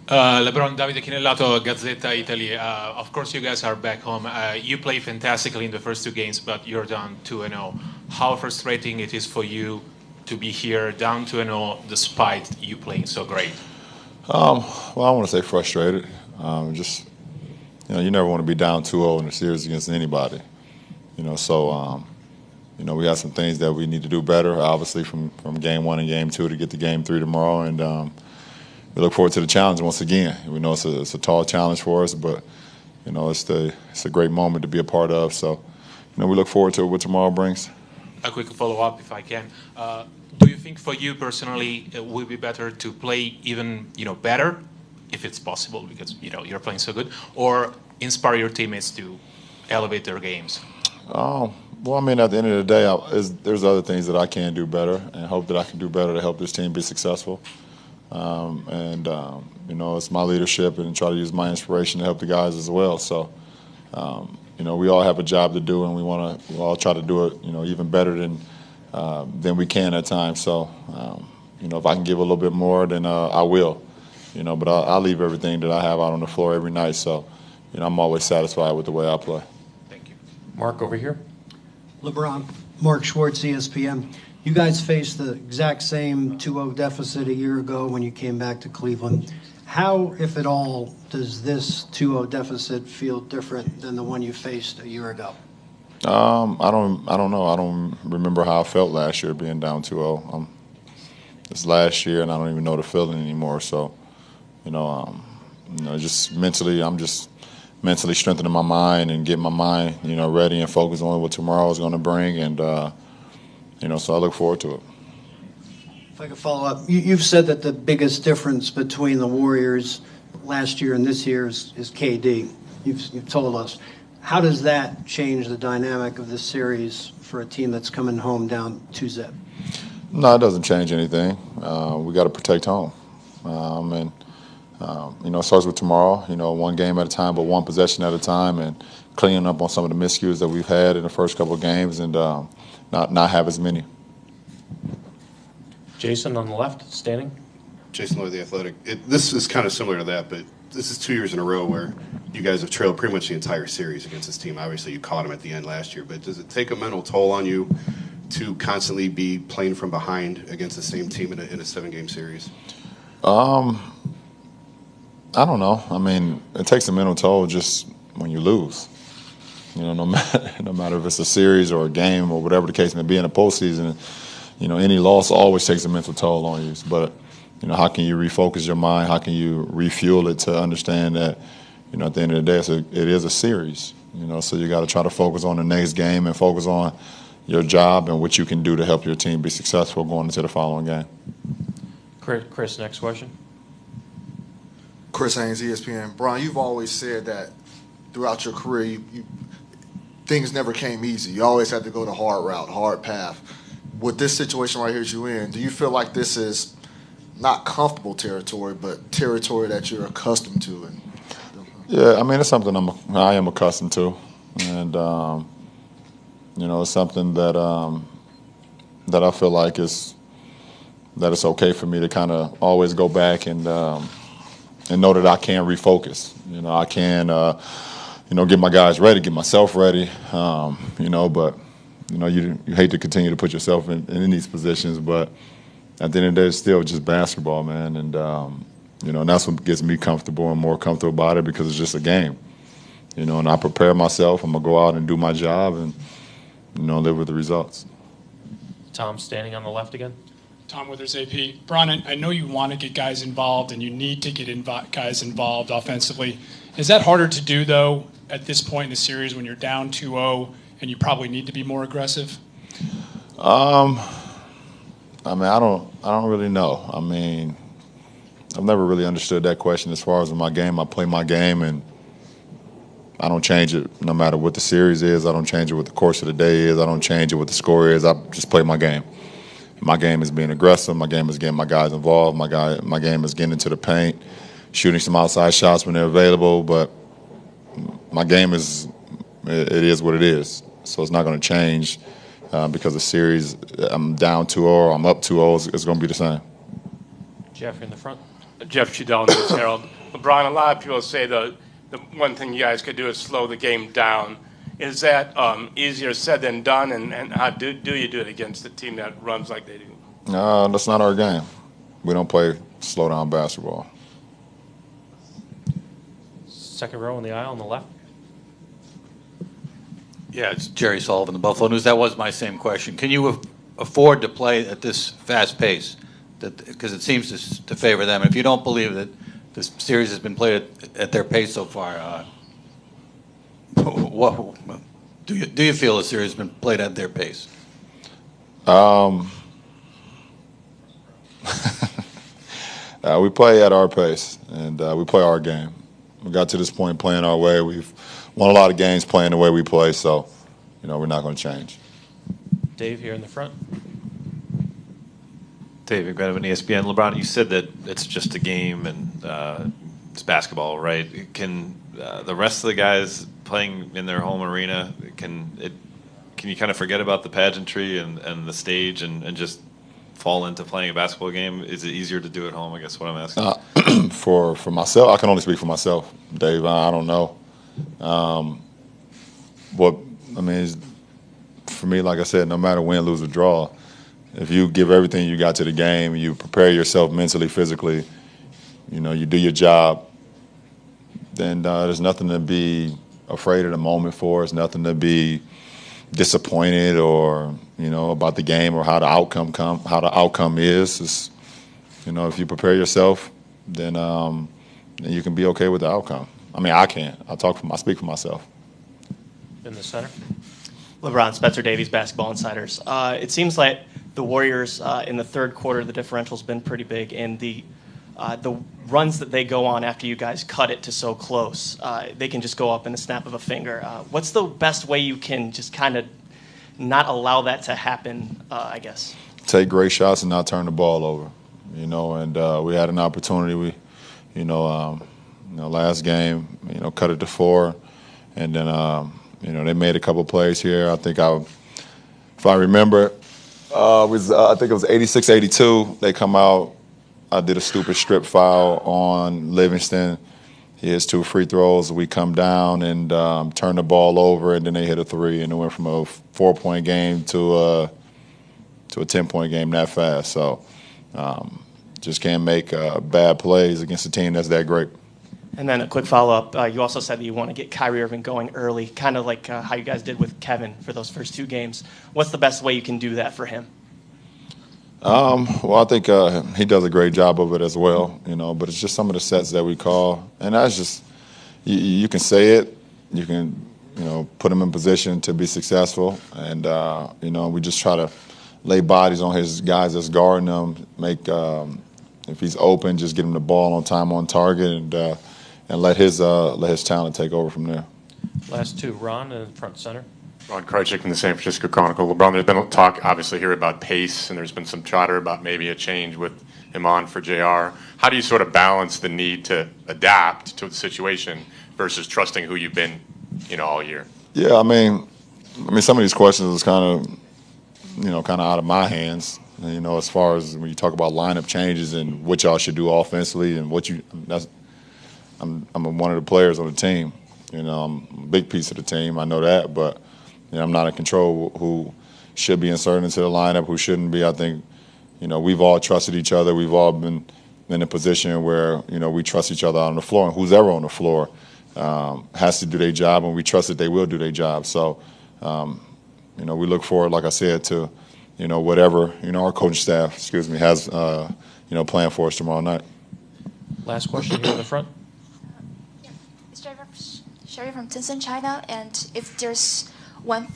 LeBron, Davide Chinellato, Gazzetta Italy. Of course, you guys are back home. You play fantastically in the first two games, but you're down 2-0. How frustrating it is for you to be here down 2-0 despite you playing so great? Well, I want to say frustrated. Just, you never want to be down 2-0 in a series against anybody. So, we have some things that we need to do better, obviously, from game 1 and game 2 to get to game 3 tomorrow. And we look forward to the challenge once again. We know it's a tall challenge for us, but, it's a great moment to be a part of. So, we look forward to what tomorrow brings. A quick follow-up, if I can. Do you think for you personally it would be better to play even, better, if it's possible, because, you're playing so good, or inspire your teammates to elevate their games? Well, I mean, at the end of the day, there's other things that I can do better and hope that I can do better to help this team be successful. It's my leadership and try to use my inspiration to help the guys as well. So, we all have a job to do, and we all try to do it, even better than we can at times. So, if I can give a little bit more, then I will. But I'll leave everything that I have out on the floor every night. So, I'm always satisfied with the way I play. Thank you. Mark, over here. LeBron, Mark Schwartz, ESPN. You guys faced the exact same 2-0 deficit a year ago when you came back to Cleveland. How, if at all, does this 2-0 deficit feel different than the one you faced a year ago? I don't know. I don't remember how I felt last year being down 2-0. It's last year, and I don't even know the feeling anymore. So, just mentally, I'm just mentally strengthening my mind and getting my mind, ready and focused on what tomorrow is going to bring. And, so I look forward to it. If I could follow up, you've said that the biggest difference between the Warriors last year and this year is KD. You've told us. How does that change the dynamic of this series for a team that's coming home down 2-0? No, it doesn't change anything. We got to protect home. It starts with tomorrow, one game at a time, but one possession at a time, and cleaning up on some of the miscues that we've had in the first couple of games and not have as many. Jason on the left, standing. Jason Lloyd, The Athletic. This is kind of similar to that, but this is 2 years in a row where you guys have trailed pretty much the entire series against this team. Obviously, you caught them at the end last year, but does it take a mental toll on you to constantly be playing from behind against the same team in a 7-game series? I don't know. I mean, it takes a mental toll just when you lose. No matter if it's a series or a game or whatever the case may be in a postseason, any loss always takes a mental toll on you. But, how can you refocus your mind? How can you refuel it to understand that, at the end of the day, it is a series. So you got to try to focus on the next game and focus on your job and what you can do to help your team be successful going into the following game. Chris, next question. Chris Haynes, ESPN. Brian, you've always said that throughout your career, things never came easy. You always had to go the hard route, hard path. With this situation right here that you're in, do you feel like this is not comfortable territory, but territory that you're accustomed to? Yeah, I mean, it's something I am accustomed to, and it's something that I feel like it's okay for me to kind of always go back and know that I can refocus. I can get my guys ready, get myself ready. But you hate to continue to put yourself in these positions, but at the end of the day, it's still just basketball, man. And and that's what gets me comfortable and more comfortable about it, because it's just a game. And I prepare myself. I'm gonna go out and do my job and live with the results. Tom, standing on the left again. Tom Withers, AP. Brian, I know you want to get guys involved and you need to get guys involved offensively. Is that harder to do, though, at this point in the series when you're down 2-0 and you probably need to be more aggressive? I don't really know. I mean, I've never really understood that question as far as in my game. I play my game, and I don't change it no matter what the series is. I don't change it what the course of the day is. I don't change it what the score is. I just play my game. My game is being aggressive. My game is getting my guys involved. My game is getting into the paint, shooting some outside shots when they're available. But my game is what it is. So it's not going to change because the series, I'm down 2-0 or I'm up 2-0. It's going to be the same. Jeff in the front. Jeff Chudell, News Herald. LeBron, a lot of people say the one thing you guys could do is slow the game down. Is that easier said than done, and how do you do it against a team that runs like they do? That's not our game. We don't play slow down basketball. Second row in the aisle on the left. Yeah, it's Jerry Sullivan, the Buffalo News. That was my same question. Can you afford to play at this fast pace? Because it seems to favor them. And if you don't believe that this series has been played at their pace so far, what do you feel the series has been played at their pace? We play at our pace, and we play our game. We got to this point playing our way. We've won a lot of games playing the way we play, so we're not going to change. Dave here in the front. Dave McMenamin, ESPN. LeBron, you said that it's just a game and it's basketball, right? Can the rest of the guys playing in their home arena, can you kind of forget about the pageantry and the stage and just fall into playing a basketball game? Is it easier to do at home, I guess what I'm asking? For myself, I can only speak for myself, Dave. I don't know. For me, like I said, no matter win, lose, or draw, if you give everything you got to the game, you prepare yourself mentally, physically, you do your job, then there's nothing to be afraid of the moment for. There's nothing to be disappointed or about the game or how the outcome is. It's, if you prepare yourself, then you can be okay with the outcome. I mean, I can. I speak for myself. In the center. LeBron, Spencer Davies, Basketball Insiders. It seems like the Warriors in the third quarter, the differential's been pretty big, and the runs that they go on after you guys cut it to so close, they can just go up in a snap of a finger. What's the best way you can just kind of not allow that to happen, I guess? Take great shots and not turn the ball over, and we had an opportunity. Last game, cut it to 4, and then, they made a couple plays here. I think if I remember, I think it was 86-82. They come out. I did a stupid strip foul on Livingston. He hits 2 free throws. We come down and turn the ball over, and then they hit a 3, and it went from a 4-point game to a 10-point game that fast. So just can't make bad plays against a team that's that great. And then a quick follow-up. You also said that you want to get Kyrie Irving going early, kind of like how you guys did with Kevin for those first 2 games. What's the best way you can do that for him? Well, I think he does a great job of it as well, but it's just some of the sets that we call. And that's just, you can say it, you can, put him in position to be successful. And, we just try to lay bodies on his guys that's guarding him, if he's open, just get him the ball on time, on target, and let his talent take over from there. Last 2, Ron in front center. Ron Krajcik from the San Francisco Chronicle. LeBron, there's been talk, obviously, here about pace, and there's been some chatter about maybe a change with IMAN for JR. How do you sort of balance the need to adapt to the situation versus trusting who you've been, all year? Yeah, I mean, some of these questions is kind of out of my hands. As far as when you talk about lineup changes and what y'all should do offensively and I'm one of the players on the team. I'm a big piece of the team. I know that, but I'm not in control who should be inserted into the lineup, who shouldn't be. I think, we've all trusted each other. We've all been in a position where, we trust each other on the floor, and who's ever on the floor has to do their job, and we trust that they will do their job. So, we look forward, like I said, to whatever our coaching staff, has planned for us tomorrow night. Last question here in the front. It's Sherry from Tencent, China, and if there's one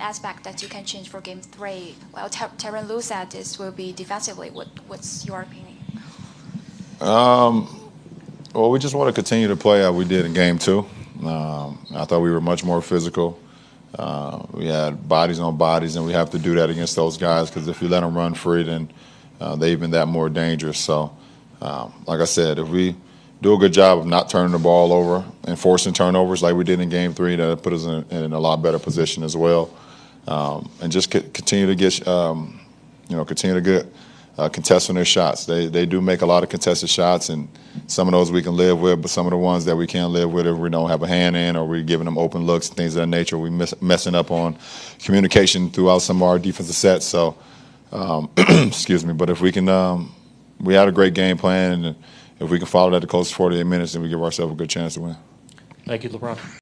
aspect that you can change for Game 3, well, Tyronn Lue said this will be defensively. What's your opinion? Well, we just want to continue to play how we did in Game 2. I thought we were much more physical. We had bodies on bodies, and we have to do that against those guys because if you let them run free, then they're even that more dangerous. So, like I said, if we do a good job of not turning the ball over and forcing turnovers like we did in Game 3, that put us in a lot better position as well. And just continue to get, continue to get contesting their shots. They do make a lot of contested shots, and some of those we can live with, but some of the ones that we can't live with, if we don't have a hand in, or we're giving them open looks, things of that nature, we messing up on communication throughout some of our defensive sets. So, excuse me, but if we can, we had a great game plan, and if we can follow that the close 48 minutes, then we give ourselves a good chance to win. Thank you, LeBron.